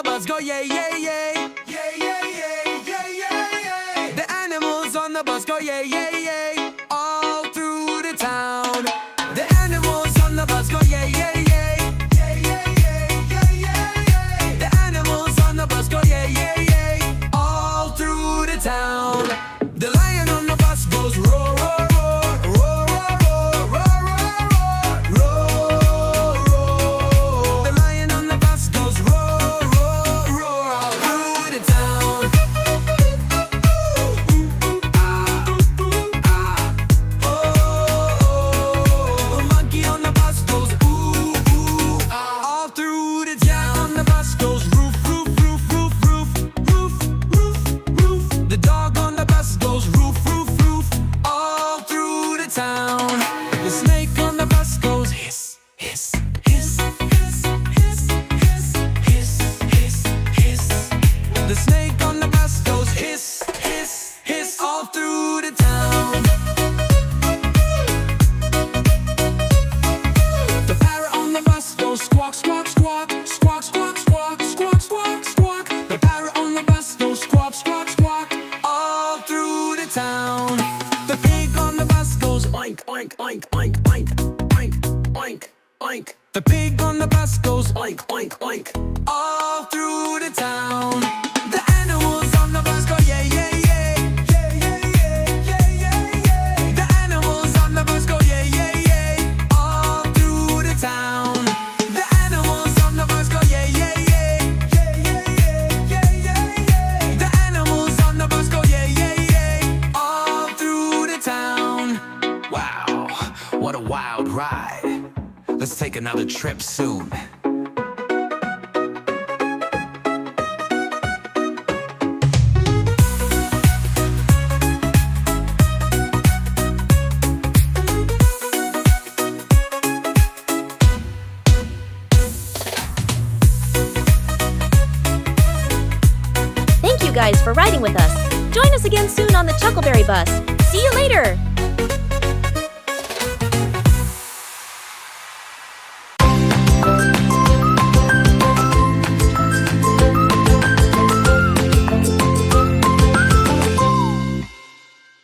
the bus go yay, yay, yay. Yay, yay, yay, yay, yay, yay. The animals on the bus go yay, yay, yay. All through the town. The animals on the bus go yay, yay, yay. Yay, yay, yay, yay, yay, yay. The animals on the bus go yay, yay, yay. All through the town. The lion on the bus goes roar, roar, roar, roar, roar, roar, roar, roar, roar. The lion on the bus goes roar, roar, roar, all through the town. The monkey on the bus goes ooh, ooh, all through the town. The bus goes roof, roof, roof, roof, roof, roof, roof, roof. The dog on the bus goes roof, roof, roof, all through the town. The snake on the bus goes hiss, hiss, hiss, hiss, hiss, hiss, hiss, hiss, hiss. The snake on the bus goes hiss, hiss, hiss, all through the town. The parrot on the bus goes squawk, squawk, squawk, squawk, squawk, squawk, squawk, squawk, squawk. The parrot on the bus goes squawk, squawk, squawk, all through the town. The pig on the bus goes oink, oink, oink, oink, oink, oink, oink, oink. The pig on the bus goes oink, oink, oink, all through the town. The animals on the bus go yay, yay, yay. Yay, yay, yay, yay, yay, yay. The animals on the bus go yay, yay, yay, all through the town. The animals on the bus go yay, yay, yay. Yay, yay, yay, yay, yay, yay. The animals on the bus go yay, yay, yay, all through the town. Wow, what a wild ride. Let's take another trip soon. Thank you guys for riding with us. Join us again soon on the ChuckleBerry bus. See you later!